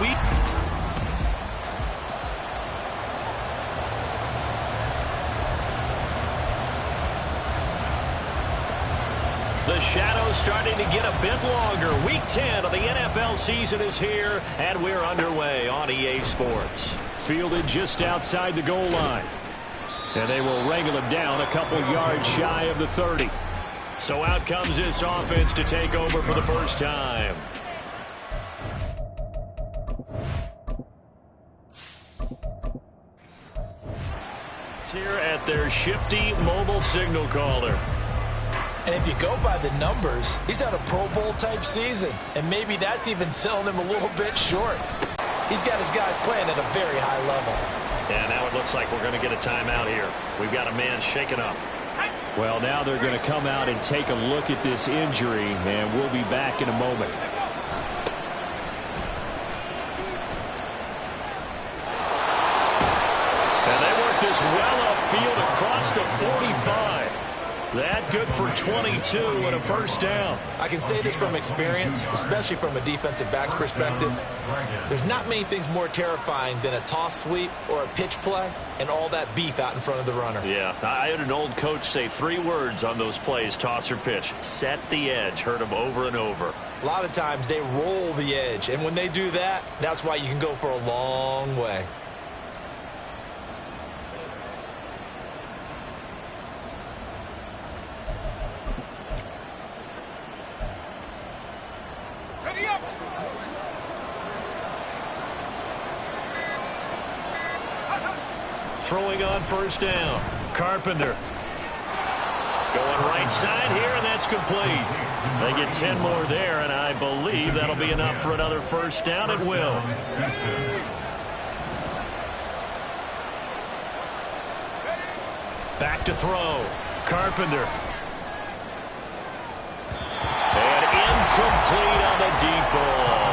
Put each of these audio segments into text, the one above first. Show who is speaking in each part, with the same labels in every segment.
Speaker 1: week.
Speaker 2: The shadow's starting to get a bit longer. Week 10 of the NFL season is here, and we're underway on EA Sports. Fielded just outside the goal line. And they will wrangle him down a couple yards shy of the 30. So out comes this offense to take over for the first time. It's here at their shifty mobile signal caller.
Speaker 3: And if you go by the numbers, he's had a Pro Bowl type season. And maybe that's even selling him a little bit short. He's got his guys playing at a very high level.
Speaker 2: And now it looks like we're going to get a timeout here. We've got a man shaken up. Well, now they're going to come out and take a look at this injury, and we'll be back in a moment. And they work this well upfield across the 45. That good for 22 and a first down.
Speaker 3: I can say this from experience, especially from a defensive back's perspective. There's not many things more terrifying than a toss sweep or a pitch play and all that beef out in front of the runner.
Speaker 2: Yeah, I had an old coach say 3 words on those plays, toss or pitch. Set the edge. Heard them over and over.
Speaker 3: A lot of times they roll the edge, and when they do that, that's why you can go for a long way.
Speaker 2: Throwing on first down. Carpenter. Going right side here, and that's complete. They get 10 more there, and I believe that'll be enough for another first down. It will. Back to throw. Carpenter. And incomplete on the deep ball.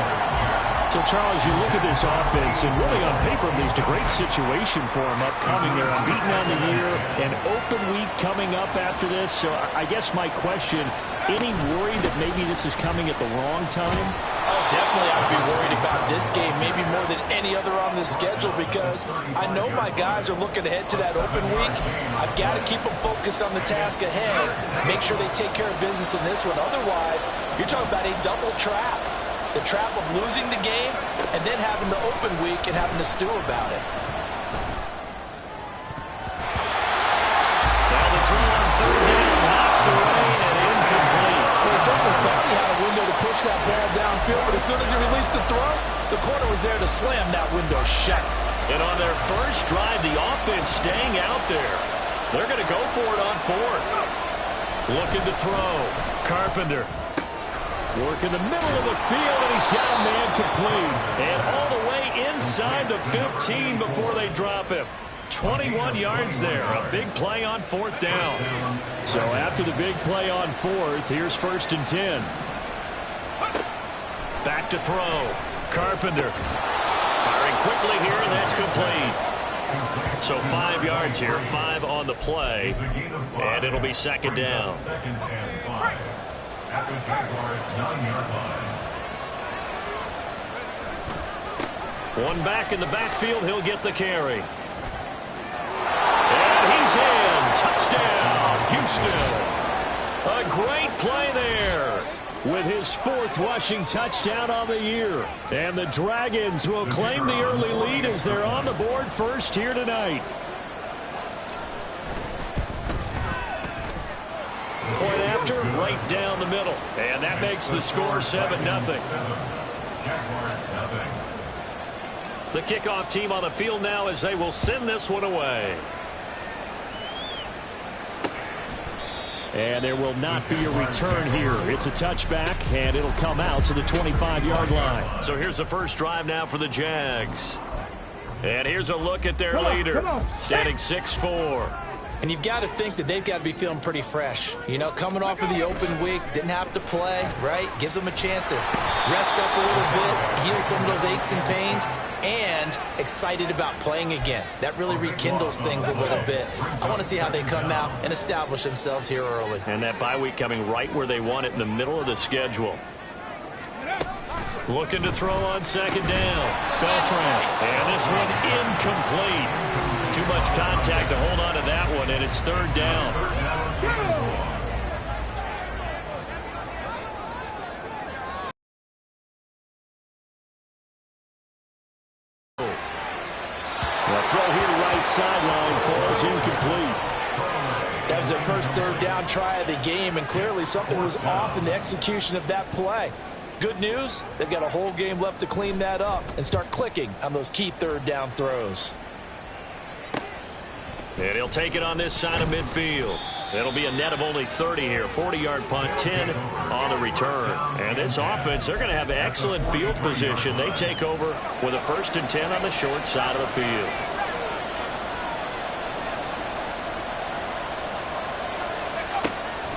Speaker 2: So, Charles, you look at this offense, and really on paper, there's a great situation for them upcoming. They're unbeaten on the year, an open week coming up after this. So I guess my question, any worry that maybe this is coming at the wrong time?
Speaker 3: Oh, definitely I'd be worried about this game, maybe more than any other on the schedule, because I know my guys are looking ahead to that open week. I've got to keep them focused on the task ahead, make sure they take care of business in this one. Otherwise, you're talking about a double trap. The trap of losing the game and then having the open week and having to stew about it.
Speaker 2: Well, the throw on third down, knocked away and incomplete.
Speaker 3: Well, he certainly thought he had a window to push that ball downfield, but as soon as he released the throw, the corner was there to slam that window shut.
Speaker 2: And on their first drive, the offense staying out there. They're going to go for it on fourth. Looking to throw. Carpenter. Work in the middle of the field, and he's got a man complete. And all the way inside the 15 before they drop him. 21 yards there. A big play on fourth down. So after the big play on fourth, here's first and 10. Back to throw. Carpenter. Firing quickly here, and that's complete. So 5 yards here, 5 on the play. And it'll be second down. At the Jaguars' 9-yard line. One back in the backfield, he'll get the carry. And he's in. Touchdown, Houston. A great play there with his 4th rushing touchdown on the year. And the Dragons will claim the early lead as they're on the board first here tonight. Point after, right down the middle. And that makes the score 7-0. The kickoff team on the field now as they will send this one away. And there will not be a return here. It's a touchback, and it'll come out to the 25-yard line. So here's the first drive now for the Jags. And here's a look at their leader, standing 6'4".
Speaker 3: And you've got to think that they've got to be feeling pretty fresh. You know, coming off of the open week, didn't have to play, right? Gives them a chance to rest up a little bit, heal some of those aches and pains, and excited about playing again. That really rekindles things a little bit. I want to see how they come out and establish themselves here early.
Speaker 2: And that bye week coming right where they want it, in the middle of the schedule. Looking to throw on second down. Beltran. And this one incomplete. Too much contact to hold on to that one, and it's third down. The throw here right sideline falls incomplete.
Speaker 3: That was their first third down try of the game, and clearly something was off in the execution of that play. Good news, they've got a whole game left to clean that up and start clicking on those key third down throws.
Speaker 2: And he'll take it on this side of midfield. It'll be a net of only 30 here. 40-yard punt, 10 on the return. And this offense, they're going to have excellent field position. They take over with a 1st and 10 on the short side of the field.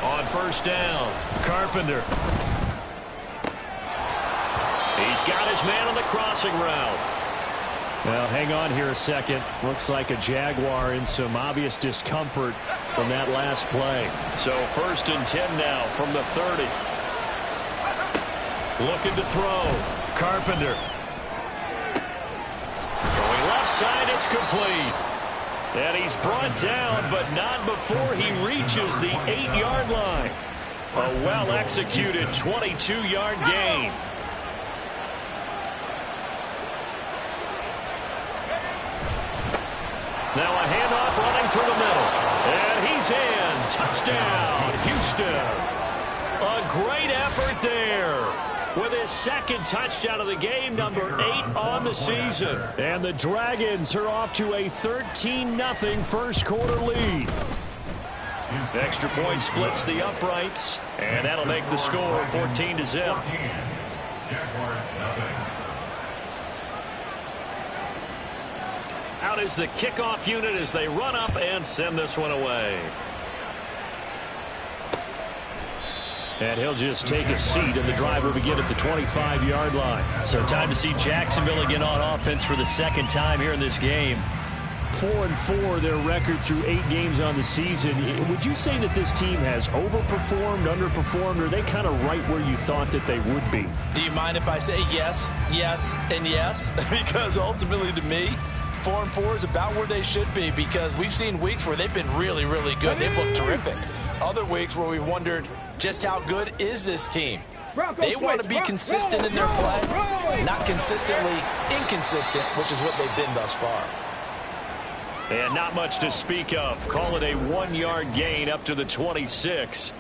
Speaker 2: On first down, Carpenter. He's got his man on the crossing route. Well, hang on here a second. Looks like a Jaguar in some obvious discomfort from that last play. So 1st and 10 now from the 30. Looking to throw. Carpenter. Throwing left side, it's complete. And he's brought down, but not before he reaches the 8-yard line. A well-executed 22-yard gain. Now a handoff running through the middle. And he's in. Touchdown, Houston. A great effort there. With his 2nd touchdown of the game, number 8 on the season. And the Dragons are off to a 13-0 first quarter lead. Extra point splits the uprights. And that'll make the score 14-0. Out is the kickoff unit as they run up and send this one away. And he'll just take a seat, and the drive will begin at the 25-yard line. So time to see Jacksonville again on offense for the 2nd time here in this game. 4-4, their record through 8 games on the season. Would you say that this team has overperformed, underperformed, or are they kind of right where you thought that they would be?
Speaker 3: Do you mind if I say yes, yes, and yes? Because ultimately to me, 4-4 is about where they should be, because we've seen weeks where they've been really, really good. They've looked terrific. Other weeks where we've wondered just how good is this team. They want to be consistent in their play, not consistently inconsistent, which is what they've been thus far.
Speaker 2: And not much to speak of. Call it a 1-yard gain up to the 26.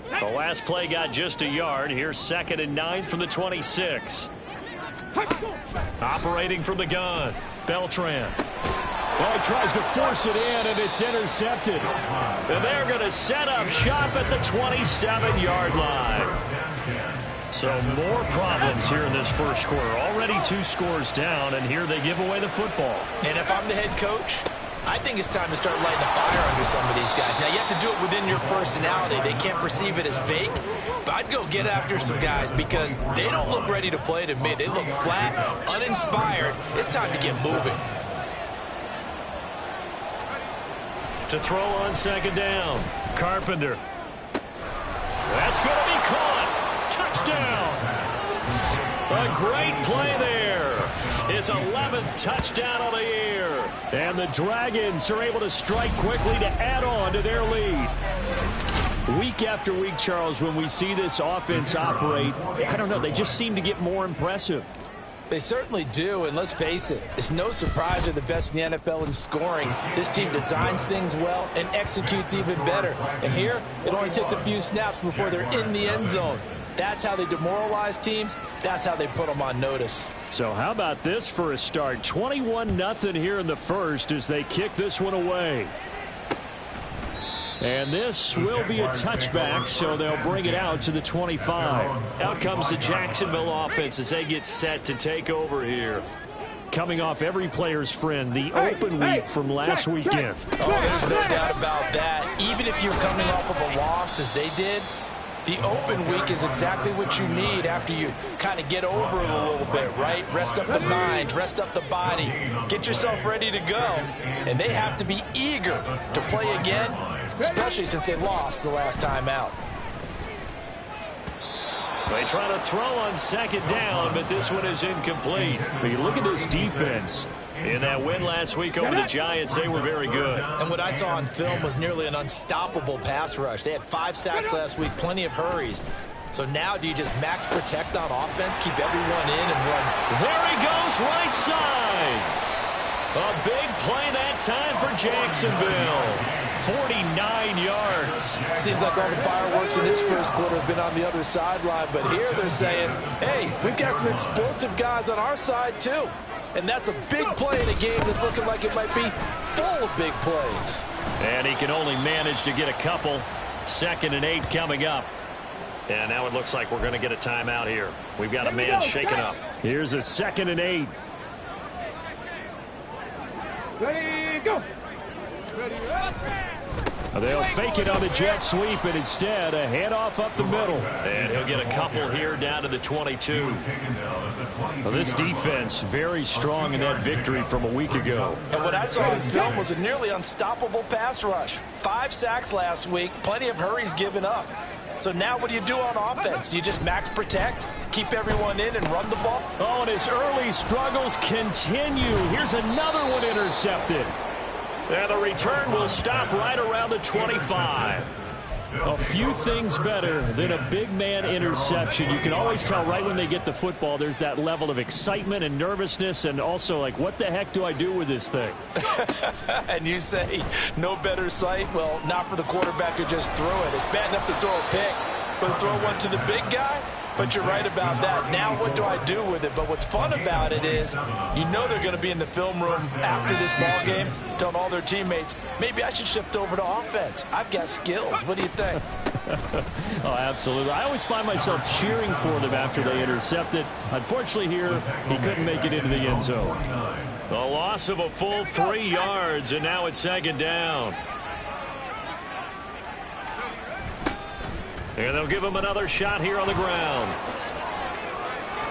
Speaker 2: The last play got just a yard. Here's 2nd and 9 from the 26. Operating from the gun, Beltran. Well, he tries to force it in, and it's intercepted. And they're going to set up shop at the 27-yard line. So more problems here in this first quarter. Already 2 scores down, and here they give away the football.
Speaker 3: And if I'm the head coach, I think it's time to start lighting a fire under some of these guys. Now, you have to do it within your personality. They can't perceive it as fake. But I'd go get after some guys because they don't look ready to play to me. They look flat, uninspired. It's time to get moving.
Speaker 2: To throw on 2nd down, Carpenter. That's going to be caught. Touchdown. A great play there. His 11th touchdown of the year. And the Dragons are able to strike quickly to add on to their lead. Week after week, Charles, when we see this offense operate, I don't know, they just seem to get more impressive.
Speaker 3: They certainly do, and let's face it, it's no surprise they're the best in the NFL in scoring. This team designs things well and executes even better. And here, it only takes a few snaps before they're in the end zone. That's how they demoralize teams. That's how they put them on notice.
Speaker 2: So how about this for a start? 21-0 here in the first as they kick this one away. And this will be a touchback, so they'll bring it out to the 25. Out comes the Jacksonville offense as they get set to take over here. Coming off every player's friend, the open week from last weekend.
Speaker 3: Oh, there's no doubt about that. Even if you're coming off of a loss as they did, The open week is exactly what you need after you kind of get over it a little bit, right? Rest up the mind, rest up the body, get yourself ready to go. And they have to be eager to play again, especially since they lost the last time out.
Speaker 2: They try to throw on second down, but this one is incomplete. But you look at this defense. In that win last week over the Giants, they were very good.
Speaker 3: And what I saw on film was nearly an unstoppable pass rush. They had 5 sacks last week, plenty of hurries. So now do you just max protect on offense, keep everyone in and run?
Speaker 2: There he goes, right side. A big play that time for Jacksonville. 49 yards.
Speaker 3: Seems like all the fireworks in this first quarter have been on the other sideline, but here they're saying, hey, we've got some explosive guys on our side too. And that's a big play in a game that's looking like it might be full of big plays.
Speaker 2: And he can only manage to get a couple. 2nd and 8 coming up. And now it looks like we're going to get a timeout here. We've got a man shaken up. Here's a 2nd and 8.
Speaker 1: Ready, go.
Speaker 2: They'll fake it on the jet sweep, and instead a handoff up the middle. And he'll get a couple here down to the 22. Well, this defense very strong in that victory from a week ago.
Speaker 3: And what I saw in film was a nearly unstoppable pass rush. 5 sacks last week, plenty of hurries given up. So now what do you do on offense? You just max protect, keep everyone in, and run the ball?
Speaker 2: Oh, and his early struggles continue. Here's another one intercepted. And the return will stop right around the 25. A few things better than a big man interception. You can always tell right when they get the football, there's that level of excitement and nervousness, and also like, what the heck do I do with this thing?
Speaker 3: And you say, no better sight? Well, not for the quarterback who just threw it. It's bad enough to throw a pick, but to throw one to the big guy? But you're right about that. Now what do I do with it? But what's fun about it is you know they're going to be in the film room after this ball game telling all their teammates, maybe I should shift over to offense. I've got skills. What do you think?
Speaker 2: Oh, absolutely. I always find myself cheering for them after they intercept it. Unfortunately here, he couldn't make it into the end zone. A loss of a full 3 yards, and now it's 2nd down. And they'll give him another shot here on the ground.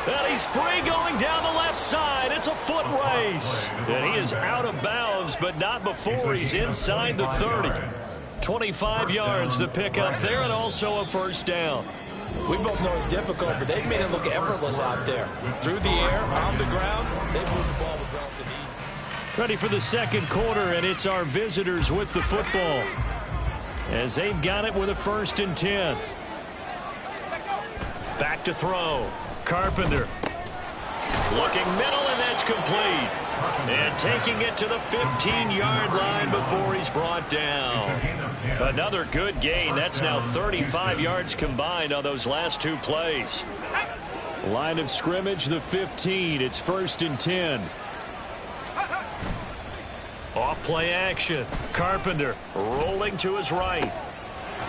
Speaker 2: And he's free going down the left side. It's a foot race. And he is out of bounds, but not before he's inside the 30. 25 yards to pick up there, and also a 1st down.
Speaker 3: We both know it's difficult, but they've made it look effortless out there. Through the air, on the ground, they moved the ball with relative ease.
Speaker 2: Ready for the 2nd quarter, and it's our visitors with the football, as they've got it with a 1st and 10. Back to throw. Carpenter. Looking middle, and that's complete. And taking it to the 15-yard line before he's brought down. Another good gain. That's now 35 yards combined on those last 2 plays. Line of scrimmage, the 15. It's 1st and 10. Off play action. Carpenter rolling to his right.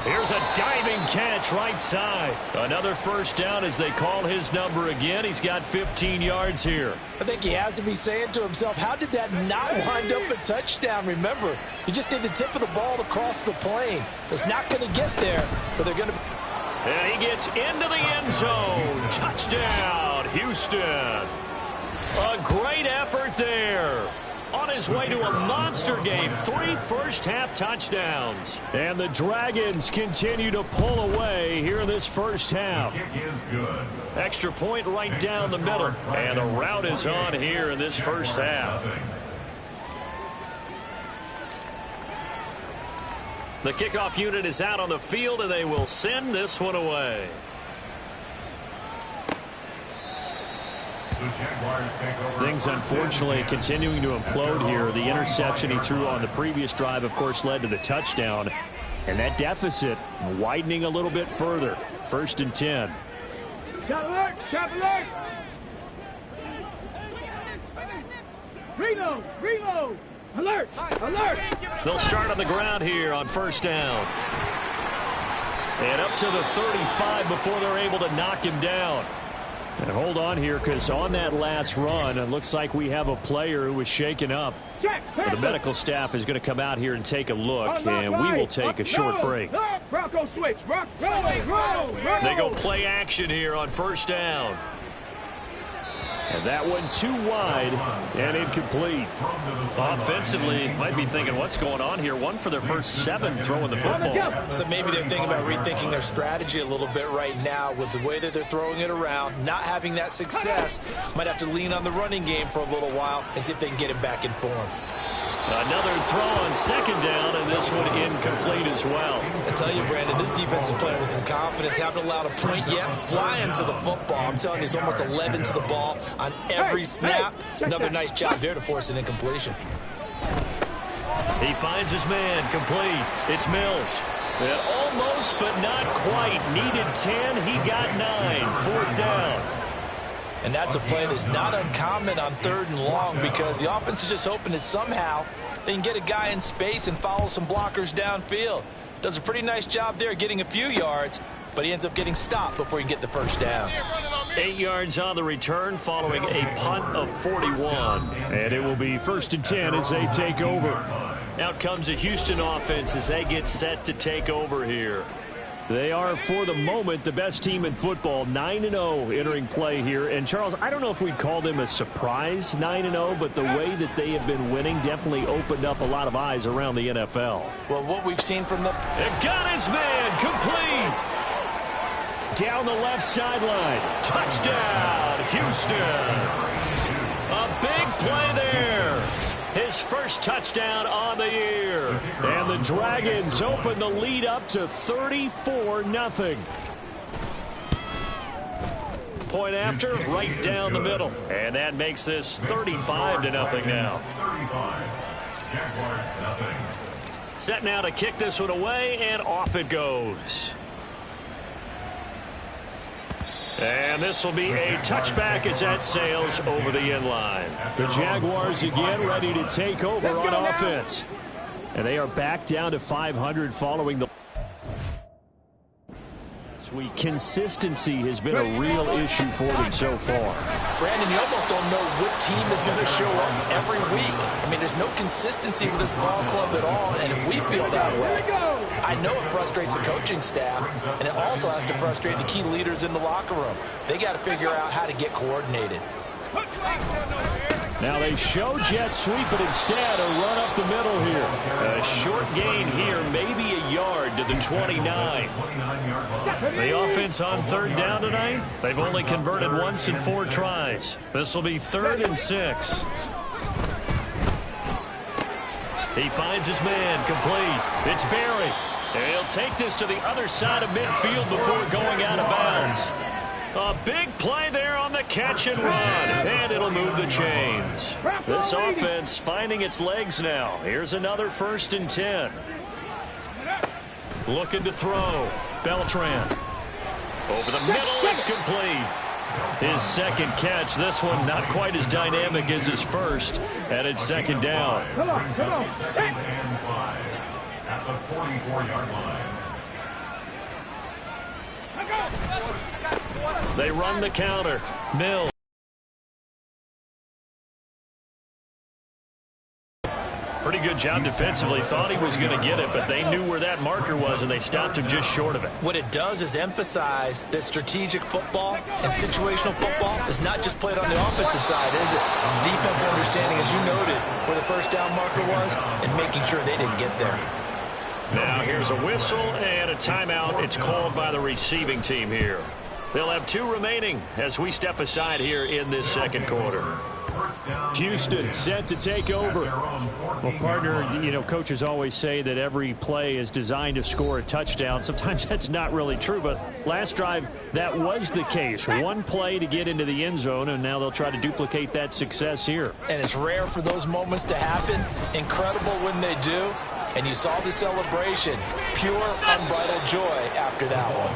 Speaker 2: Here's a diving catch right side. Another 1st down as they call his number again. He's got 15 yards here.
Speaker 3: I think he has to be saying to himself, how did that not wind up a touchdown? Remember, you just need the tip of the ball to cross the plane. It's not going to get there, but they're going to.
Speaker 2: And he gets into the end zone. Touchdown, Houston. A great effort there. On his way to a monster game. 3 first-half touchdowns. And the Dragons continue to pull away here in this 1st half. Extra point right down the middle. And the route is on here in this 1st half. The kickoff unit is out on the field, and they will send this one away. Things, unfortunately, continuing to implode here. The interception he threw on the previous drive, of course, led to the touchdown. And that deficit widening a little bit further. 1st and 10.
Speaker 1: Shot alert! Shot alert! Reload! Reload! Alert! Alert!
Speaker 2: They'll start on the ground here on 1st down. And up to the 35 before they're able to knock him down. And hold on here, because on that last run, it looks like we have a player who was shaken up. Well, the medical staff is going to come out here and take a look, and we will take a short break.
Speaker 1: Bronco switch. Roll.
Speaker 2: They go play action here on first down. And that one too wide and incomplete. Offensively, might be thinking, what's going on here? One for their first 7 throwing the football.
Speaker 3: So maybe they're thinking about rethinking their strategy a little bit right now with the way that they're throwing it around, not having that success. Might have to lean on the running game for a little while and see if they can get it back in form.
Speaker 2: Another throw on second down, and this one incomplete as well.
Speaker 3: I tell you, Brandon, this defense is playing with some confidence. Haven't allowed a point yet. Flying to the football. I'm telling you, it's almost 11 to the ball on every snap. Another nice job there to force an incompletion.
Speaker 2: He finds his man, complete. It's Mills. And almost, but not quite. Needed 10, he got 9. 4th down.
Speaker 3: And that's a play that's not uncommon on 3rd and long because the offense is just hoping that somehow they can get a guy in space and follow some blockers downfield. Does a pretty nice job there getting a few yards, but he ends up getting stopped before he can get the first down.
Speaker 2: 8 yards on the return following a punt of 41. And it will be 1st and 10 as they take over. Out comes the Houston offense as they get set to take over here. They are, for the moment, the best team in football, 9-0 entering play here. And, Charles, I don't know if we'd call them a surprise 9-0, but the way that they have been winning definitely opened up a lot of eyes around the NFL.
Speaker 3: Well, what we've seen from them...
Speaker 2: And got his man, complete! Down the left sideline. Touchdown, Houston! A big play there. His first touchdown on the year. And the Dragons open the lead up to 34-0. Point after, right down the middle. And that makes this 35-0 now. Set now to kick this one away, and off it goes. And this will be a touchback as that sails over the end line. The Jaguars again ready to take over on offense. And they are back down to 500 following the week. Consistency has been a real issue for them so far.
Speaker 3: Brandon, you almost don't know what team is going to show up every week. I mean, there's no consistency with this ball club at all, and if we feel that way, I know it frustrates the coaching staff, and it also has to frustrate the key leaders in the locker room. They got to figure out how to get coordinated.
Speaker 2: Now they show jet sweep, but instead a run up the middle here. A short gain here, maybe a yard to the 29. The offense on 3rd down tonight, they've only converted once in 4 tries. This will be 3rd and 6. He finds his man, complete. It's Barry. And he'll take this to the other side of midfield before going out of bounds. A big play there on the catch and run, and it'll move the chains. This offense finding its legs now. Here's another 1st and 10. Looking to throw. Beltran. Over the middle, it's complete. His second catch, this one not quite as dynamic as his first, and it's 2nd down.
Speaker 1: Come on.
Speaker 4: At the 44-yard line.
Speaker 2: They run the counter. Mills. Pretty good job defensively. Thought he was going to get it, but they knew where that marker was, and they stopped him just short of it.
Speaker 3: What it does is emphasize that strategic football and situational football is not just played on the offensive side, is it? Defense understanding, as you noted, where the first down marker was and making sure they didn't get there.
Speaker 2: Now here's a whistle and a timeout. It's called by the receiving team here. They'll have 2 remaining as we step aside here in this 2nd quarter. Houston set to take over. Well, partner, you know, coaches always say that every play is designed to score a touchdown. Sometimes that's not really true, but last drive, that was the case. 1 play to get into the end zone, and now they'll try to duplicate that success here.
Speaker 3: And it's rare for those moments to happen. Incredible when they do. And you saw the celebration. Pure, unbridled joy after that one.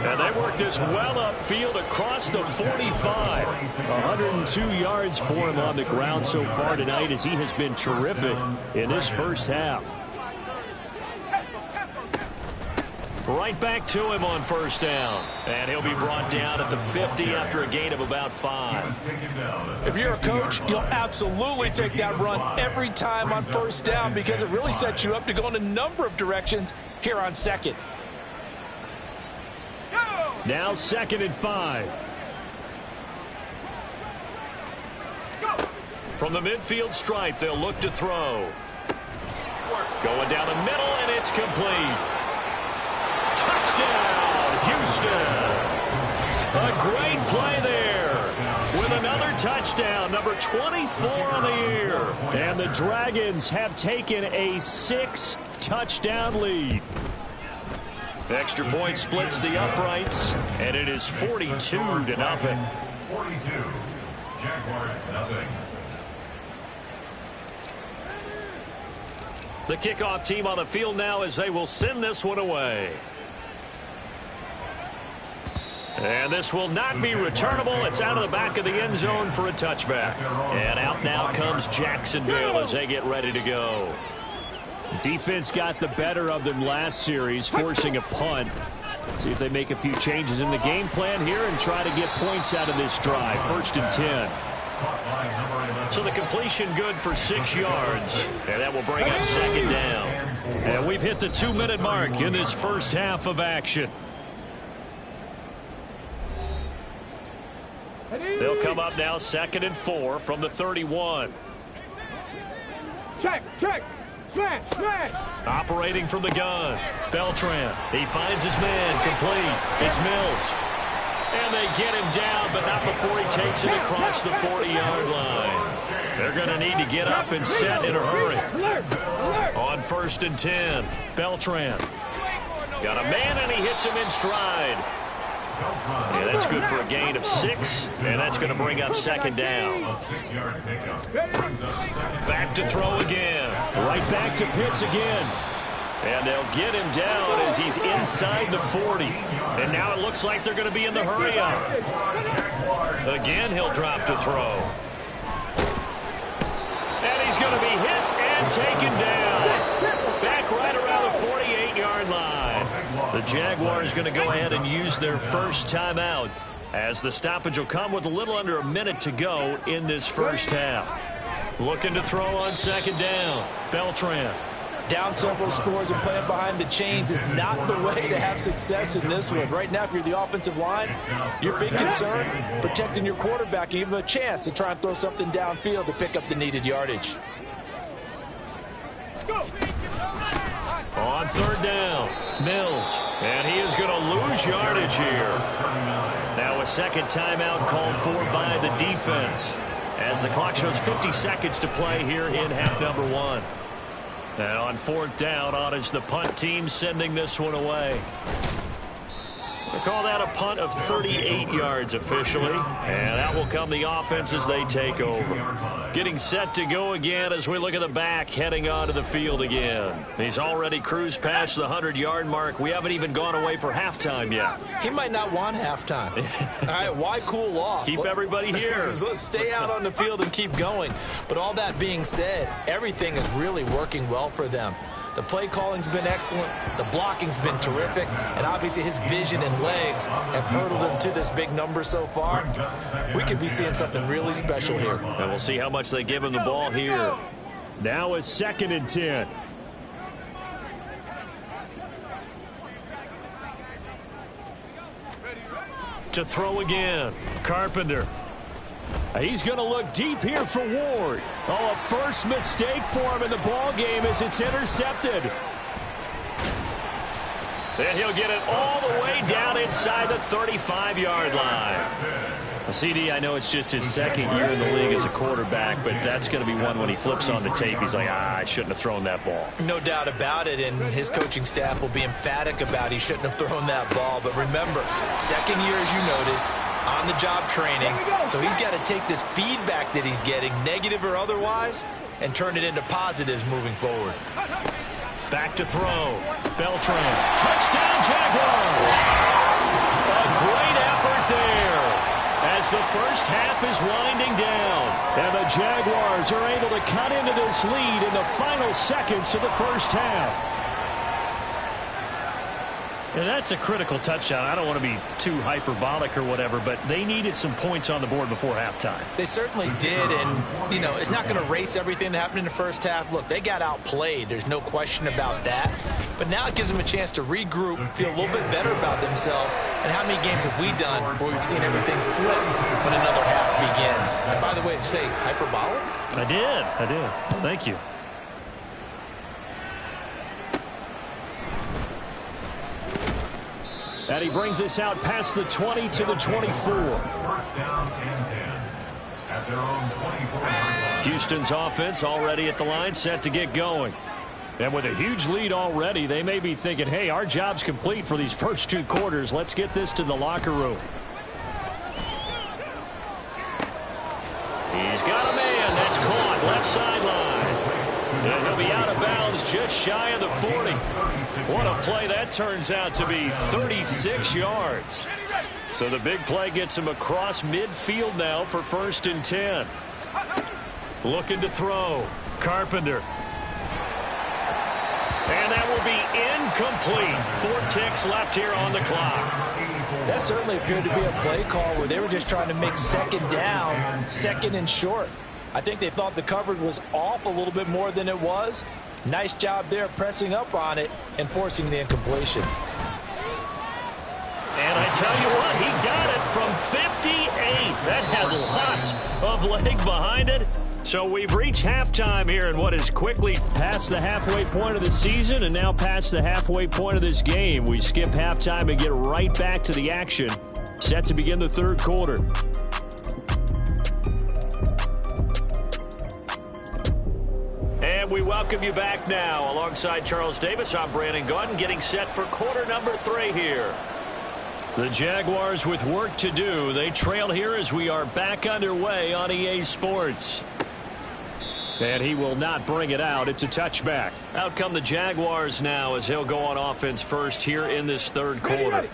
Speaker 2: And they worked this well upfield across the 45. 102 yards for him on the ground so far tonight as he has been terrific in this first half. Right back to him on first down. And he'll be brought down at the 50 after a gain of about 5.
Speaker 3: If you're a coach, you'll absolutely take that run every time on first down because it really sets you up to go in a number of directions here on second.
Speaker 2: Now 2nd and 5. From the midfield stripe, they'll look to throw. Going down the middle, and it's complete. Touchdown, Houston. A great play there with another touchdown, number 24 on the year. And the Dragons have taken a 6-touchdown lead. The extra point splits the uprights, and it is 42-0.
Speaker 4: 42. Jaguars nothing.
Speaker 2: The kickoff team on the field now as they will send this one away. And this will not be returnable. It's out of the back of the end zone for a touchback. And out now comes Jacksonville as they get ready to go.
Speaker 5: Defense got the better of them last series, forcing a punt. See if they make a few changes in the game plan here and try to get points out of this drive. 1st and 10.
Speaker 2: So the completion good for 6 yards. And that will bring up 2nd down. And we've hit the 2-minute mark in this first half of action. They'll come up now 2nd and 4 from the 31.
Speaker 1: Check. Smash.
Speaker 2: Operating from the gun. Beltran. He finds his man. Complete. It's Mills. And they get him down, but not before he takes it across the 40-yard line. They're going to need to get up and set in a hurry. On 1st and 10, Beltran. Got a man, and he hits him in stride. Yeah, that's good for a gain of 6, and that's going to bring up 2nd down.
Speaker 4: A 6-yard pickup brings up 2nd.
Speaker 2: Back to throw again.
Speaker 5: Right back to Pitts again.
Speaker 2: And they'll get him down as he's inside the 40. And now it looks like they're going to be in the hurry up. Again, he'll drop to throw. And he's going to be hit and taken down. Back right around the 48-yard line. The Jaguars going to go ahead and use their first timeout as the stoppage will come with a little under a minute to go in this first half. Looking to throw on 2nd down. Beltran.
Speaker 3: Down several scores and playing behind the chains is not the way to have success in this one. Right now, if you're the offensive line, your big concern, protecting your quarterback and give him a chance to try and throw something downfield to pick up the needed yardage.
Speaker 2: On 3rd down, Mills. And he is going to lose yardage here. Now a 2nd timeout called for by the defense as the clock shows 50 seconds to play here in half number 1. Now on 4th down, on is the punt team sending this one away. They call that a punt of 38 yards officially. And that will come the offense as they take over. Getting set to go again as we look at the back heading onto the field again. He's already cruised past the 100-yard mark. We haven't even gone away for halftime yet.
Speaker 3: He might not want halftime. All right, why cool off?
Speaker 2: Keep everybody here.
Speaker 3: Let's stay out on the field and keep going. But all that being said, everything is really working well for them. The play calling's been excellent. The blocking's been terrific. And obviously his vision and legs have hurdled him to this big number so far. We could be seeing something really special here.
Speaker 2: And we'll see how much they give him the ball here.
Speaker 5: Now a 2nd and 10.
Speaker 2: To throw again. Carpenter.
Speaker 5: He's going to look deep here for Ward. Oh, a first mistake for him in the ball game as it's intercepted.
Speaker 2: Then he'll get it all the way down inside the 35-yard line.
Speaker 5: CD, I know it's just his 2nd year in the league as a quarterback, but that's going to be one when he flips on the tape. He's like, I shouldn't have thrown that ball.
Speaker 3: No doubt about it, and his coaching staff will be emphatic about he shouldn't have thrown that ball. But remember, 2nd year, as you noted, on-the-job training, so he's got to take this feedback that he's getting, negative or otherwise, and turn it into positives moving forward.
Speaker 2: Back to throw. Beltran. Touchdown, Jaguars! A great effort there as the first half is winding down.
Speaker 5: And the Jaguars are able to cut into this lead in the final seconds of the first half. And that's a critical touchdown. I don't want to be too hyperbolic or whatever, but they needed some points on the board before halftime.
Speaker 3: They certainly did, and, you know, it's not going to erase everything that happened in the first half. Look, they got outplayed. There's no question about that. But now it gives them a chance to regroup, feel a little bit better about themselves. And how many games have we done where we've seen everything flip when another half begins? And by the way, did you say hyperbolic?
Speaker 5: I did. Thank you. And he brings us out past the 20 to the 24.
Speaker 4: First down and 10 at their own 24-yard line.
Speaker 5: Houston's offense already at the line, set to get going. And with a huge lead already, they may be thinking, hey, our job's complete for these first 2 quarters. Let's get this to the locker room. He's got a man. That's caught. Left sideline. And he'll be out of bounds just shy of the 40. What a play that turns out to be, 36 yards. So the big play gets him across midfield now for 1st and 10. Looking to throw. Carpenter. And that will be incomplete. 4 ticks left here on the clock.
Speaker 3: That certainly appeared to be a play call where they were just trying to make 2nd down, 2nd and short. I think they thought the coverage was off a little bit more than it was. Nice job there pressing up on it and forcing the incompletion.
Speaker 5: And I tell you what, he got it from 58. That had lots of leg behind it. So we've reached halftime here in what is quickly past the halfway point of the season and now past the halfway point of this game. We skip halftime and get right back to the action. Set to begin the 3rd quarter. And we welcome you back now. Alongside Charles Davis, I'm Brandon Gaudin, getting set for quarter number 3 here. The Jaguars with work to do. They trail here as we are back underway on EA Sports. And he will not bring it out. It's a touchback. Out come the Jaguars now as he'll go on offense first here in this 3rd quarter.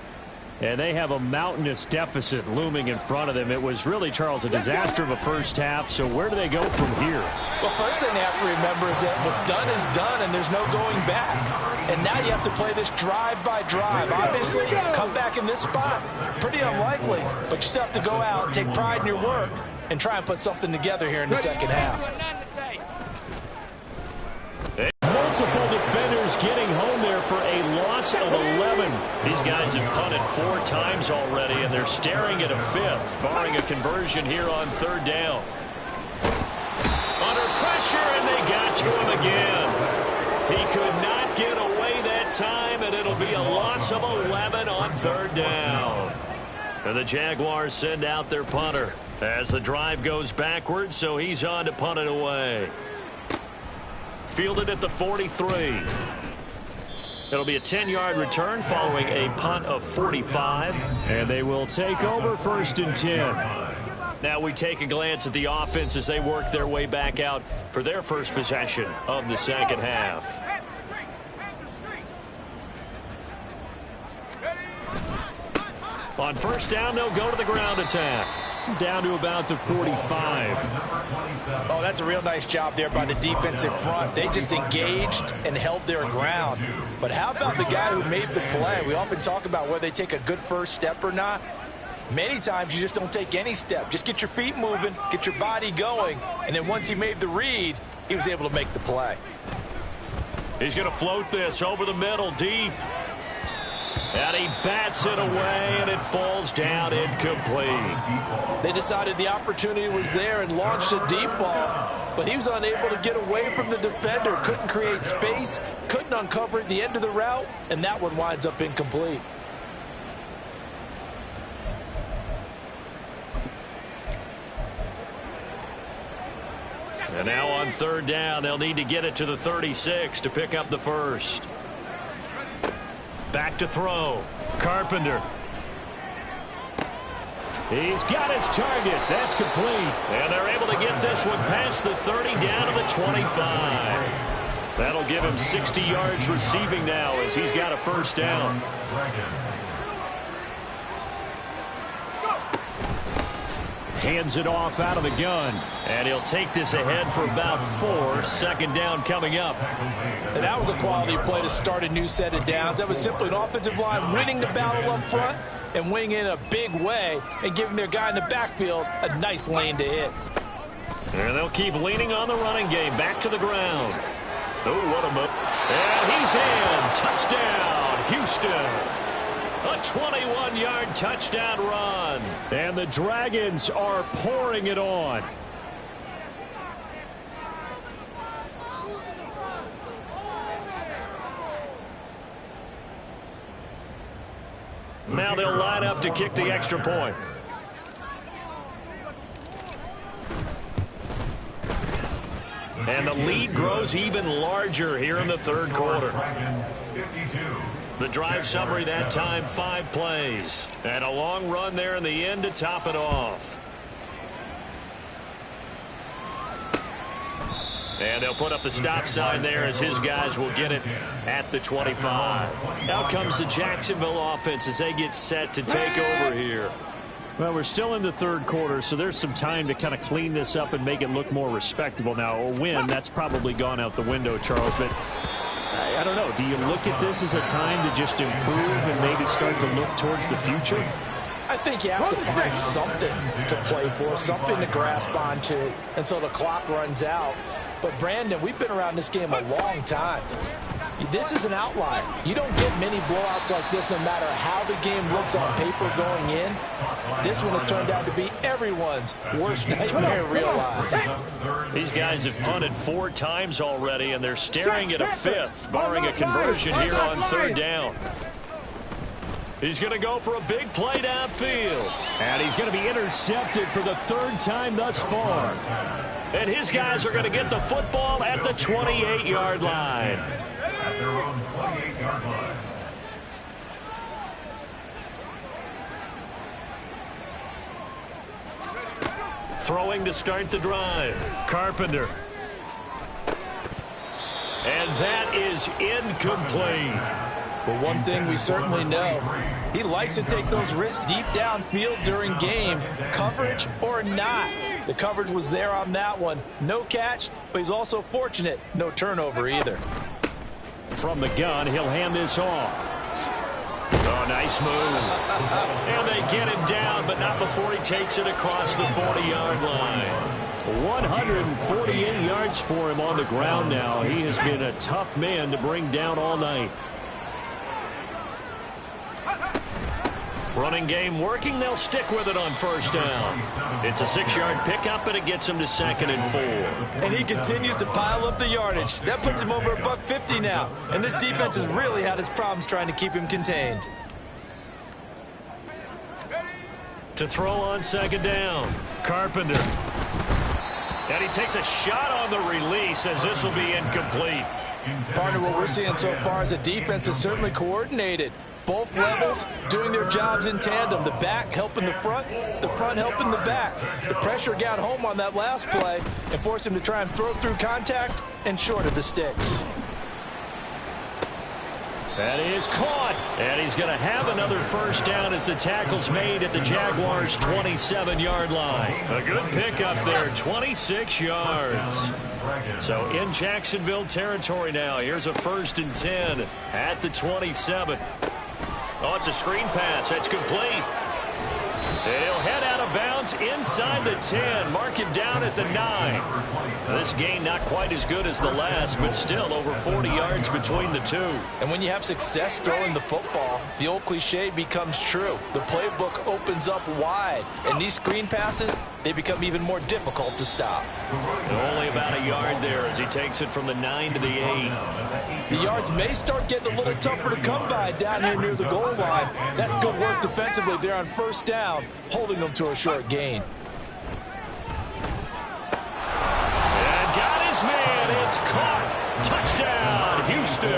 Speaker 5: And they have a mountainous deficit looming in front of them. It was really, Charles, a disaster of a first half. So where do they go from here?
Speaker 3: Well, first thing they have to remember is that what's done is done, and there's no going back. And now you have to play this drive by drive. Obviously, come back in this spot, pretty unlikely. But you still have to go out and take pride in your work and try and put something together here in the 2nd half.
Speaker 5: Multiple defenders getting home there for a loss of 11. These guys have punted 4 times already, and they're staring at a 5th, barring a conversion here on 3rd down. Under pressure, and they got to him again. He could not get away that time, and it'll be a loss of 11 on 3rd down. And the Jaguars send out their punter as the drive goes backwards, so he's on to punt it away. Fielded at the 43. It'll be a 10-yard return following a punt of 45. And they will take over 1st and 10. Now we take a glance at the offense as they work their way back out for their first possession of the 2nd half. On 1st down, they'll go to the ground attack. Down to about the 45.
Speaker 3: Oh, that's a real nice job there by the defensive front. They just engaged and held their ground. But how about the guy who made the play? We often talk about whether they take a good first step or not. Many times you just don't take any step. Just get your feet moving, get your body going, and then once he made the read, he was able to make the play.
Speaker 5: He's going to float this over the middle, deep. And he bats it away, and it falls down incomplete.
Speaker 3: They decided the opportunity was there and launched a deep ball, but he was unable to get away from the defender. Couldn't create space, couldn't uncover at the end of the route, and that one winds up incomplete.
Speaker 5: And now on 3rd down, they'll need to get it to the 36 to pick up the 1st. Back to throw. Carpenter. He's got his target. That's complete. And they're able to get this one past the 30 down to the 25. That'll give him 60 yards receiving now as he's got a 1st down.
Speaker 2: hands it off out of the gun.
Speaker 5: And he'll take this ahead for about 4. Second down coming up.
Speaker 3: And that was a quality play to start a new set of downs. That was simply an offensive line winning the battle up front and winning in a big way and giving their guy in the backfield a nice lane to hit.
Speaker 5: And they'll keep leaning on the running game. Back to the ground. Oh, what a move. And he's in. Touchdown, Houston. A 21-yard touchdown run.
Speaker 2: And the Dragons are pouring it on.
Speaker 5: Now they'll line up to kick the extra point. And the lead grows even larger here in the third quarter. The drive summary that time, 5 plays. And a long run there in the end to top it off. And they'll put up the stop sign there as his guys will get it at the 25. Out comes the Jacksonville offense as they get set to take over here.
Speaker 2: Well, we're still in the third quarter, so there's some time to kind of clean this up and make it look more respectable. Now, a win, that's probably gone out the window, Charles, but I don't know. Do you look at this as a time to just improve and maybe start to look towards the future?
Speaker 3: I think you have to find something to play for, something to grasp onto until the clock runs out. But, Brandon, we've been around this game a long time. This is an outlier. You don't get many blowouts like this no matter how the game looks on paper going in. This one has turned out to be everyone's worst nightmare realized.
Speaker 5: These guys have punted 4 times already, and they're staring at a 5th, barring a conversion here on third down. He's going to go for a big play downfield.
Speaker 2: And he's going to be intercepted for the 3rd time thus far.
Speaker 5: And his guys are going to get the football at the 28-yard line.
Speaker 4: At their own 28-yard line.
Speaker 5: Throwing to start the drive. Carpenter. And that is incomplete.
Speaker 3: But one thing we certainly know, he likes to take those risks deep downfield during games, coverage or not. The coverage was there on that one. No catch, but he's also fortunate. No turnover either.
Speaker 2: From the gun, he'll hand this off.
Speaker 5: Oh, nice move. And they get him down, but not before he takes it across the 40-yard line.
Speaker 2: 148 yards for him on the ground now. He has been a tough man to bring down all night.
Speaker 5: Running game working. They'll stick with it on first down. It's a 6-yard pickup, and it gets him to 2nd and 4.
Speaker 3: And he continues to pile up the yardage. That puts him over $150 now. And this defense has really had its problems trying to keep him contained.
Speaker 5: To throw on 2nd down. Carpenter. And he takes a shot on the release as this will be incomplete.
Speaker 3: Partner, what we're seeing so far is a defense that's certainly coordinated. Both levels doing their jobs in tandem. The back helping the front helping the back. The pressure got home on that last play and forced him to try and throw through contact and short of the sticks.
Speaker 5: That is caught. And he's going to have another first down as the tackle's made at the Jaguars' 27-yard line. A good pickup there, 26 yards. So in Jacksonville territory now. Here's a 1st and 10 at the 27. Oh, it's a screen pass. That's complete. And he'll head out of bounds inside the 10. Mark him down at the 9. This game not quite as good as the last, but still over 40 yards between the two.
Speaker 3: And when you have success throwing the football, the old cliche becomes true. The playbook opens up wide. And these screen passes, they become even more difficult to stop.
Speaker 5: Only about a yard there as he takes it from the 9 to the 8.
Speaker 3: The yards may start getting a little tougher to come by down here near the goal line. That's good work defensively there on first down, holding them to a short gain.
Speaker 5: And got his man. It's caught. Touchdown, Houston.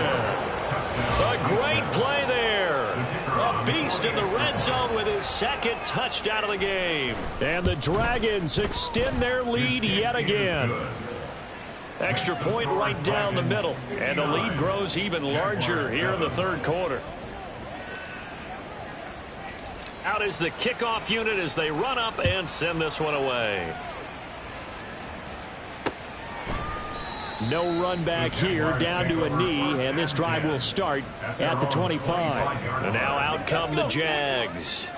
Speaker 5: A great play there. A beast in the red zone with his 2nd touchdown of the game.
Speaker 2: And the Dragons extend their lead yet again.
Speaker 5: Extra point right down the middle. And the lead grows even larger here in the third quarter. out is the kickoff unit as they run up and send this one away.
Speaker 2: No run back here, down to a knee, and this drive will start at the 25.
Speaker 5: And now out come the Jags.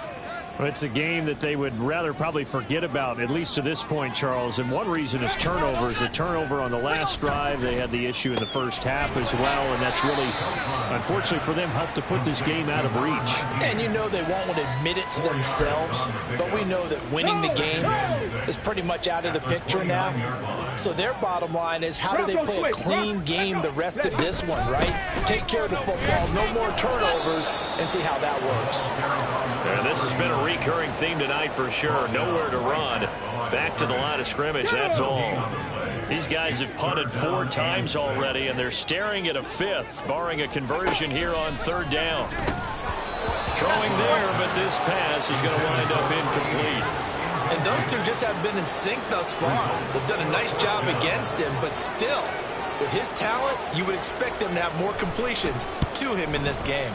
Speaker 2: Well, it's a game that they would rather probably forget about, at least to this point, Charles. And one reason is turnovers. A turnover on the last drive. They had the issue in the first half as well, and that's really, unfortunately for them, helped to put this game out of reach.
Speaker 3: And you know they won't admit it to themselves, but we know that winning the game is pretty much out of the picture now. So their bottom line is, how do they play a clean game the rest of this one, right? Take care of the football, no more turnovers, and see how that works.
Speaker 5: And this has been a recurring theme tonight for sure. Nowhere to run. Back to the line of scrimmage, that's all. These guys have punted 4 times already, and they're staring at a 5th, barring a conversion here on 3rd down. Throwing there, but this pass is going to wind up incomplete.
Speaker 3: And those two just haven't been in sync thus far. They've done a nice job against him, but still, with his talent, you would expect them to have more completions to him in this game.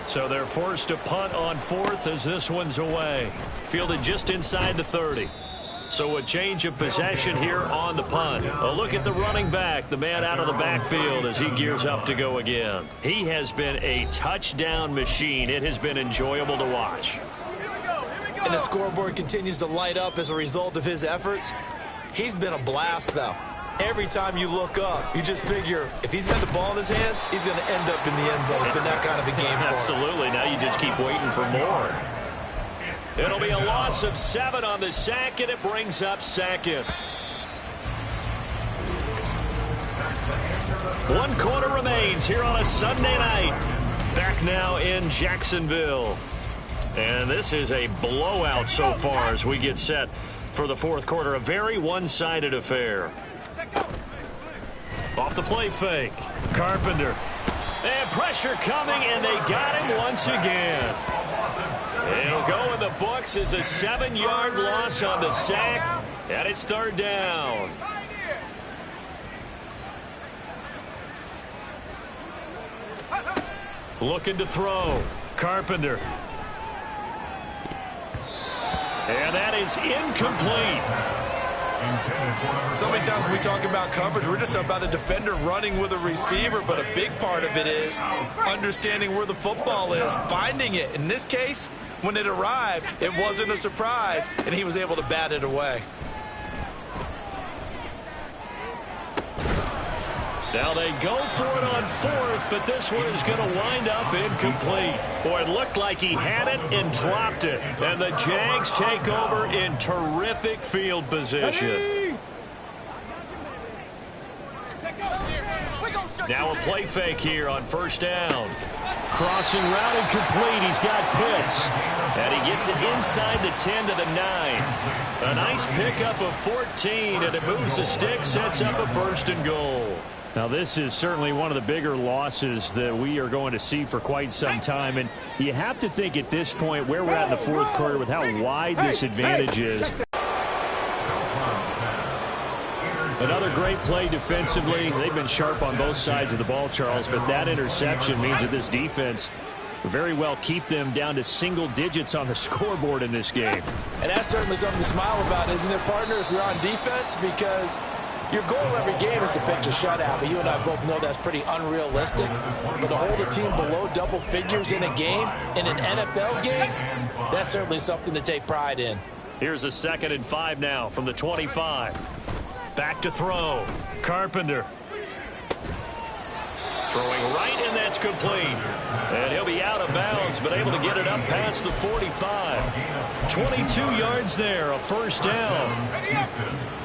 Speaker 5: So they're forced to punt on 4th as this one's away. Fielded just inside the 30. So a change of possession here on the punt. A look at the running back, the man out of the backfield as he gears up to go again. He has been a touchdown machine. It has been enjoyable to watch.
Speaker 3: And the scoreboard continues to light up as a result of his efforts. He's been a blast, though. Every time you look up, you just figure if he's got the ball in his hands, he's going to end up in the end zone. It's been that kind of a game for him.
Speaker 5: Absolutely. Now you just keep waiting for more. It'll be a loss of 7 on the sack, and it brings up 2nd. 1 quarter remains here on a Sunday night. Back now in Jacksonville. And this is a blowout so far as we get set for the 4th quarter. A very one-sided affair. Off the play fake. Carpenter. And pressure coming, and they got him once again. It'll go in the books as a 7-yard loss on the sack, and it's 3rd down. Looking to throw. Carpenter. And that is incomplete.
Speaker 3: So many times when we talk about coverage, we're just about a defender running with a receiver, but a big part of it is understanding where the football is, finding it. In this case, when it arrived, it wasn't a surprise, and he was able to bat it away.
Speaker 5: Now they go for it on 4th, but this one is going to wind up incomplete. Boy, it looked like he had it and dropped it. And the Jags take over in terrific field position. Now a play fake here on 1st down.
Speaker 2: Crossing route incomplete. He's got Pitts.
Speaker 5: And he gets it inside the 10 to the 9. A nice pickup of 14, and it moves the stick, sets up a 1st and goal.
Speaker 2: Now, this is certainly one of the bigger losses that we are going to see for quite some time. And you have to think at this point where we're at in the 4th quarter with how wide this advantage is. Another great play defensively. They've been sharp on both sides of the ball, Charles, but that interception means that this defense will very well keep them down to single digits on the scoreboard in this game.
Speaker 3: And that's certainly something to smile about, isn't it, partner, if you're on defense? Because your goal every game is to pitch a shutout, but you and I both know that's pretty unrealistic. But to hold a team below double figures in a game, in an NFL game, that's certainly something to take pride in.
Speaker 5: Here's a 2nd and 5 now from the 25. Back to throw. Carpenter. Throwing right, and that's complete. And he'll be out of bounds, but able to get it up past the 45. 22 yards there, a 1st down.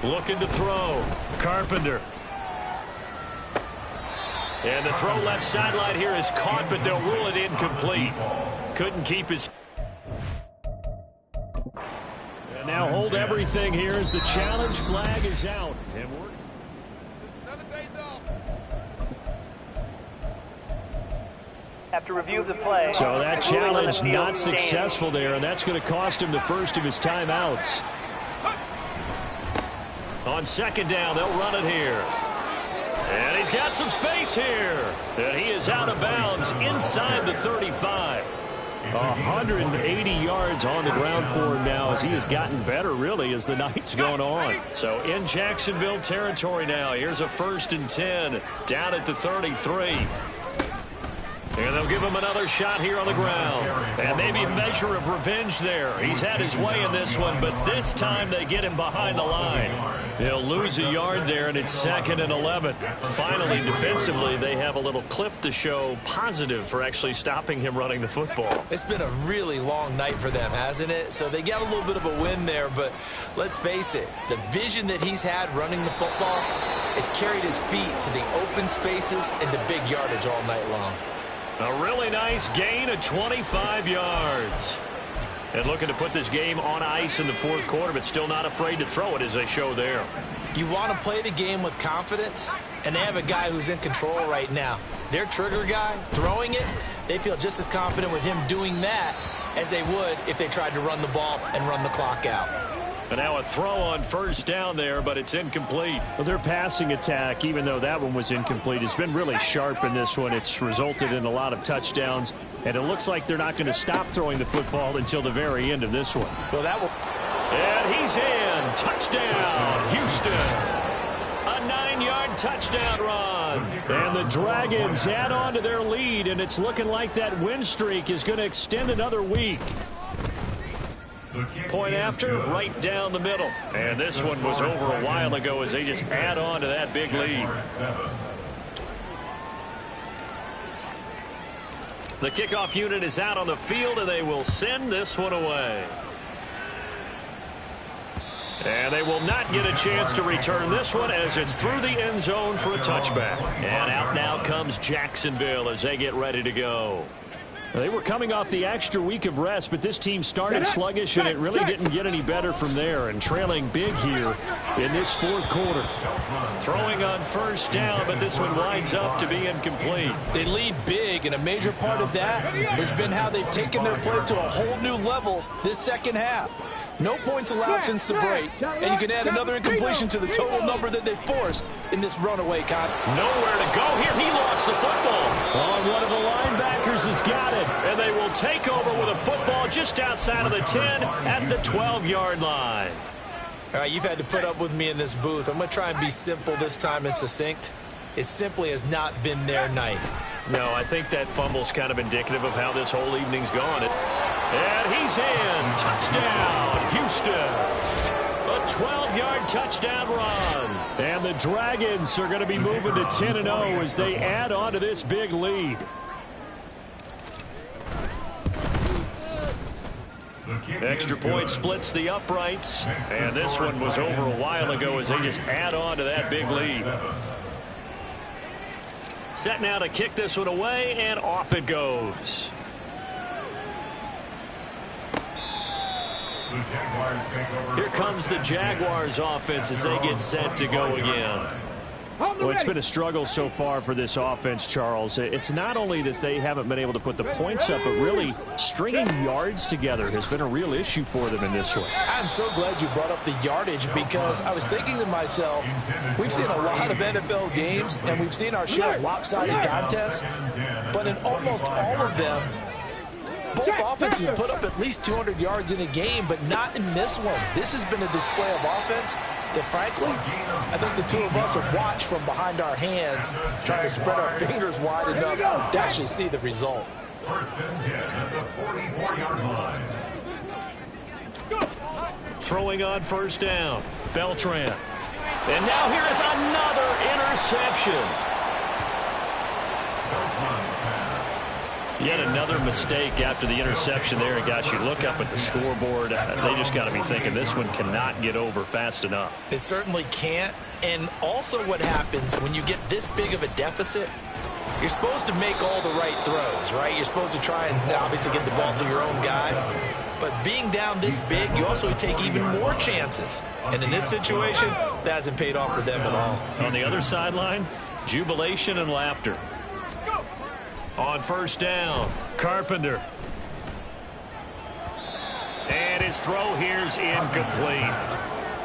Speaker 5: Looking to throw. Carpenter. And the throw left sideline here is caught, but they'll rule it incomplete. Couldn't keep his...
Speaker 2: And now hold everything here as the challenge flag is out. And
Speaker 6: after review of the play.
Speaker 2: so that challenge not successful there, and that's going to cost him the first of his timeouts.
Speaker 5: On 2nd down, they'll run it here. And he's got some space here. And he is out of bounds inside the 35. 180 yards on the ground for him now as he has gotten better, really, as the night's going on. So in Jacksonville territory now. Here's a 1st and 10 down at the 33. And they'll give him another shot here on the ground. And maybe a measure of revenge there. He's had his way in this one, but this time they get him behind the line. He'll lose a yard there, and it's 2nd and 11. Finally, defensively, they have a little clip to show positive for actually stopping him running the football.
Speaker 3: It's been a really long night for them, hasn't it? So they got a little bit of a win there, but let's face it, the vision that he's had running the football has carried his feet to the open spaces and to big yardage all night long.
Speaker 5: A really nice gain of 25 yards. And looking to put this game on ice in the 4th quarter, but still not afraid to throw it as they show there.
Speaker 3: You want to play the game with confidence, and they have a guy who's in control right now. Their trigger guy, throwing it, they feel just as confident with him doing that as they would if they tried to run the ball and run the clock out.
Speaker 5: And now a throw on 1st down there, but it's incomplete.
Speaker 2: Well, their passing attack, even though that one was incomplete, has been really sharp in this one. It's resulted in a lot of touchdowns, and it looks like they're not going to stop throwing the football until the very end of this one.
Speaker 3: Well, that will.
Speaker 5: And he's in. Touchdown, Houston. A 9-yard touchdown run.
Speaker 2: And the Dragons add on to their lead, and it's looking like that win streak is going to extend another week.
Speaker 5: Point after, right down the middle. And this one was over a while ago as they just add on to that big lead. The kickoff unit is out on the field, and they will send this one away. And they will not get a chance to return this one as it's through the end zone for a touchback. And out now comes Jacksonville as they get ready to go.
Speaker 2: They were coming off the extra week of rest, but this team started sluggish, and it really didn't get any better from there, and trailing big here in this 4th quarter.
Speaker 5: Throwing on 1st down, but this one winds up to be incomplete.
Speaker 3: They lead big, and a major part of that has been how they've taken their play to a whole new level this 2nd half. No points allowed since the break, and you can add another incompletion to the total number that they forced in this runaway, Con.
Speaker 5: Nowhere to go here. He lost the football.
Speaker 2: Oh, one of the linebackers has got it.
Speaker 5: And they will take over with a football just outside of the 10 at the 12-yard line.
Speaker 3: All right, you've had to put up with me in this booth. I'm going to try and be simple this time and succinct. It simply has not been their night.
Speaker 5: No, I think that fumble's kind of indicative of how this whole evening's gone. And he's in. Touchdown, Houston. A 12-yard touchdown run.
Speaker 2: And the Dragons are going to be moving to 10-0 as they add on to this big lead.
Speaker 5: Extra point splits the uprights. And this one was over a while ago as they just add on to that big lead. Set now to kick this one away, and off it goes. Here comes the Jaguars offense as they get set to go again.
Speaker 2: Well, it's been a struggle so far for this offense, Charles. It's not only that they haven't been able to put the points up, but really stringing yards together has been a real issue for them in this one.
Speaker 3: I'm so glad you brought up the yardage because I was thinking to myself, we've seen a lot of NFL games and we've seen our share of lopsided contests, but in almost all of them, both offenses put up at least 200 yards in a game, but not in this one. This has been a display of offense that, frankly, I think the two of us have watched from behind our hands, trying to spread our fingers wide enough to actually see the result.
Speaker 4: 1st and 10 at the 44-yard line.
Speaker 5: Throwing on 1st down, Beltran. And now here is another interception. Yet another mistake after the interception there. And gosh, you look up at the scoreboard, they just got to be thinking this one cannot get over fast enough.
Speaker 3: It certainly can't. And also what happens when you get this big of a deficit, you're supposed to make all the right throws, right? You're supposed to try and obviously get the ball to your own guys. But being down this big, you also take even more chances. And in this situation, that hasn't paid off for them at all.
Speaker 5: On the other sideline, jubilation and laughter. On 1st down, Carpenter. And his throw here's incomplete.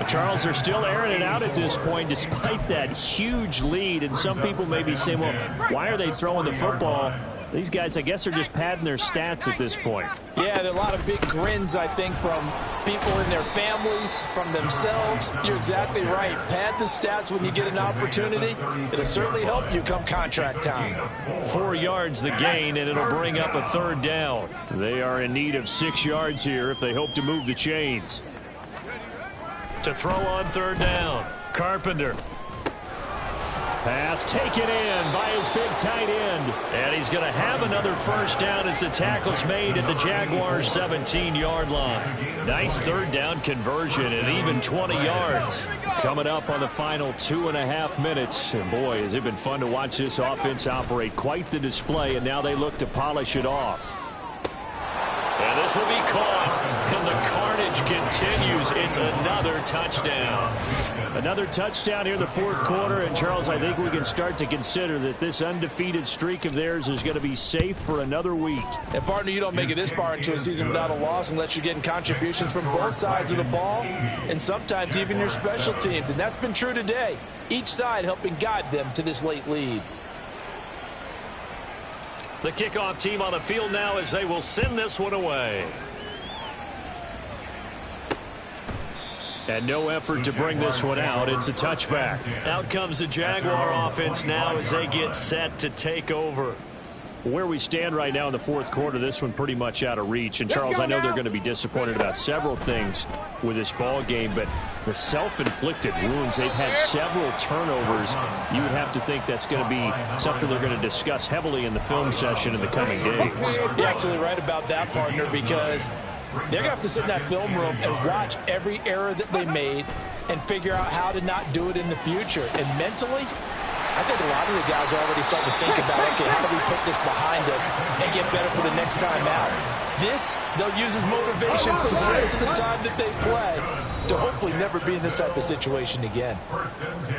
Speaker 2: Charles, they're still airing it out at this point despite that huge lead. And some people may be saying, well, why are they throwing the football? These guys, I guess, are just padding their stats at this point.
Speaker 3: Yeah, there are a lot of big grins, I think, from people in their families, from themselves. You're exactly right. Pad the stats when you get an opportunity. It'll certainly help you come contract time.
Speaker 2: 4 yards the gain, and it'll bring up a 3rd down. They are in need of 6 yards here if they hope to move the chains. To throw on 3rd down, Carpenter. Pass taken in by his big tight end. And he's going to have another 1st down as the tackle's made at the Jaguars' 17-yard line. Nice 3rd down conversion and even 20 yards. Coming up on the final 2.5 minutes. And boy, has it been fun to watch this offense operate. Quite the display, and now they look to polish it off. And this will be caught, and the carnage continues. It's another touchdown. Another touchdown here in the 4th quarter, and Charles, I think we can start to consider that this undefeated streak of theirs is going to be safe for another week.
Speaker 3: And, partner, you don't make it this far into a season without a loss unless you're getting contributions from both sides of the ball and sometimes even your special teams, and that's been true today. Each side helping guide them to this late lead.
Speaker 5: The kickoff team on the field now as they will send this one away. And no effort to bring this one out. It's a touchback. Out comes the Jaguar offense now as they get set to take over.
Speaker 2: Where we stand right now in the 4th quarter, this one pretty much out of reach. And, Charles, I know they're going to be disappointed about several things with this ball game, but the self-inflicted wounds, they've had several turnovers. You would have to think that's going to be something they're going to discuss heavily in the film session in the coming days.
Speaker 3: You're absolutely right about that, partner, because they're going to have to sit in that film room and watch every error that they made and figure out how to not do it in the future. And mentally, I think a lot of the guys are already starting to think about, okay, how do we put this behind us and get better for the next time out? This, they'll use as motivation for the rest of the time that they play to hopefully never be in this type of situation again.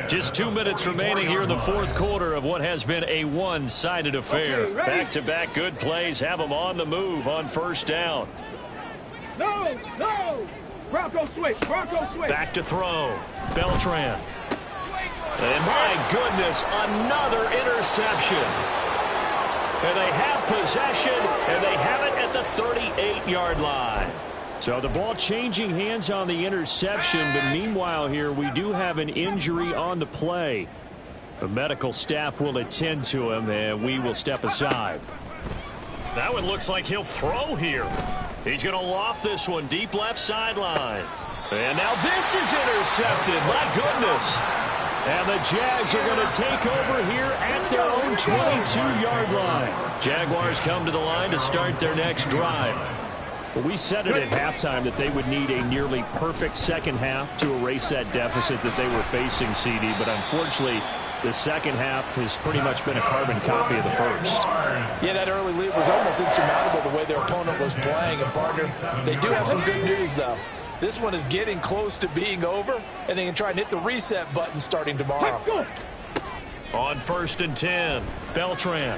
Speaker 5: Just 2 minutes remaining here in the 4th quarter of what has been a one-sided affair. Back-to-back good plays have them on the move on 1st down.
Speaker 1: No! Bronco switch.
Speaker 5: Back to throw. Beltran. And my goodness, another interception. And they have possession, and they have it at the 38-yard line.
Speaker 2: So the ball changing hands on the interception, but meanwhile here we do have an injury on the play. The medical staff will attend to him, and we will step aside.
Speaker 5: That one looks like he'll throw here. He's going to loft this one deep left sideline. And now this is intercepted. My goodness.
Speaker 2: And the Jags are going to take over here at their own 22-yard line.
Speaker 5: Jaguars come to the line to start their next drive.
Speaker 2: Well, we said it at halftime that they would need a nearly perfect second half to erase that deficit that they were facing, CD. But unfortunately, the second half has pretty much been a carbon copy of the first.
Speaker 3: Yeah, that early lead was almost insurmountable the way their opponent was playing. And, partner, they do have some good news, though. This one is getting close to being over, and they can try and hit the reset button starting tomorrow.
Speaker 5: On 1st and 10, Beltran.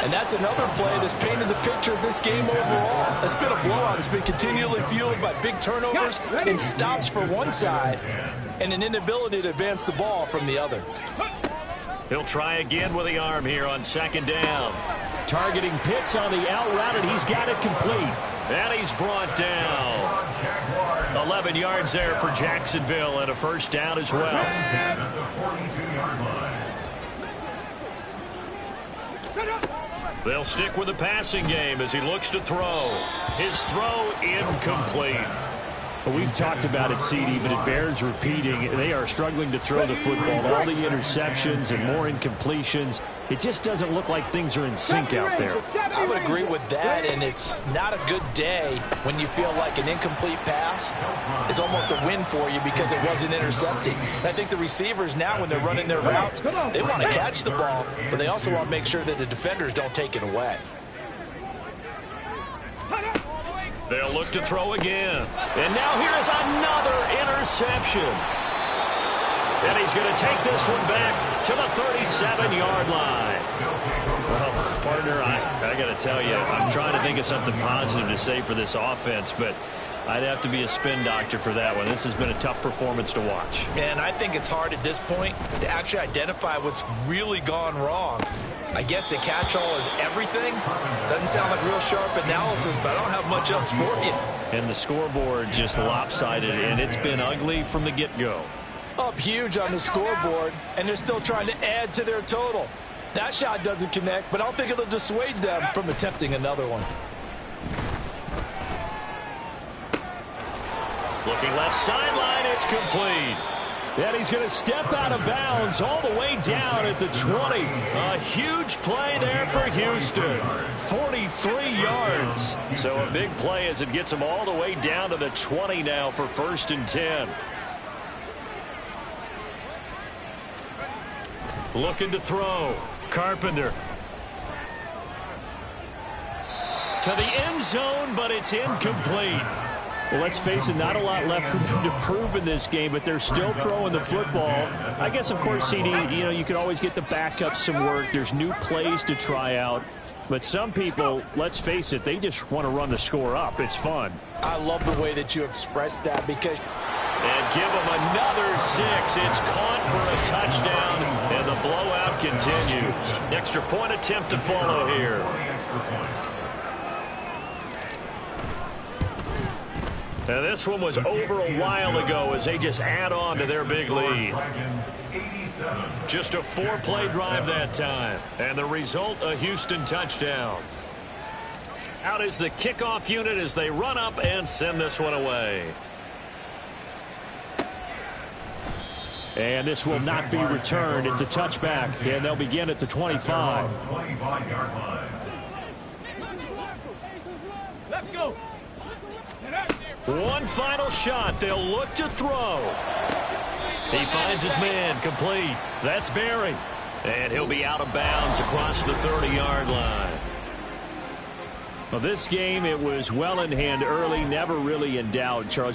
Speaker 3: And that's another play that's painted the picture of this game overall. It's been a blowout. It's been continually fueled by big turnovers and stops for one side and an inability to advance the ball from the other.
Speaker 5: He'll try again with the arm here on 2nd down.
Speaker 2: Targeting Pitts on the out route, and he's got it complete.
Speaker 5: And he's brought down. 11 yards there for Jacksonville and a 1st down as well. They'll stick with the passing game as he looks to throw. His throw incomplete.
Speaker 2: Well, we've talked about it, CD, but it bears repeating. They are struggling to throw the football. All the interceptions and more incompletions. It just doesn't look like things are in sync out there.
Speaker 3: I would agree with that, and it's not a good day when you feel like an incomplete pass is almost a win for you because it wasn't intercepted. And I think the receivers now, when they're running their routes, they want to catch the ball, but they also want to make sure that the defenders don't take it away.
Speaker 5: They'll look to throw again. And now here is another interception. And he's going to take this one back to the 37-yard line. Well, partner, I got to tell you, I'm trying to think of something positive to say for this offense, but I'd have to be a spin doctor for that one. This has been a tough performance to watch.
Speaker 3: And I think it's hard at this point to actually identify what's really gone wrong. I guess the catch-all is everything. Doesn't sound like real sharp analysis, but I don't have much else for you.
Speaker 5: And the scoreboard just lopsided, and it's been ugly from the get-go.
Speaker 3: Up huge on the scoreboard, and they're still trying to add to their total. That shot doesn't connect, but I don't think it'll dissuade them from attempting another one.
Speaker 5: Looking left sideline, it's complete. And he's going to step out of bounds all the way down at the 20. A huge play there for Houston. 43 yards. So a big play as it gets him all the way down to the 20 now for 1st and 10. Looking to throw. Carpenter. To the end zone, but it's incomplete. Well, let's face it, not a lot left for them to prove in this game, but they're still throwing the football. I guess, of course, CD, you can always get the backup some work. There's new plays to try out. But some people, let's face it, they just want to run the score up. It's fun.
Speaker 3: I love the way that you express that because...
Speaker 5: And give them another 6. It's caught for a touchdown, and the blowout continues. Extra point attempt to follow here. Now, this one was over a while ago as they just add on to their big lead. Just a 4-play drive that time. And the result, a Houston touchdown. Out is the kickoff unit as they run up and send this one away. And this will not be returned. It's a touchback, and they'll begin at the 25.
Speaker 4: 25-yard line.
Speaker 1: Let's go.
Speaker 5: One final shot. They'll look to throw. He finds his man. Complete. That's Berry. And he'll be out of bounds across the 30-yard line. Well, this game, it was well in hand early, never really in doubt. Charles,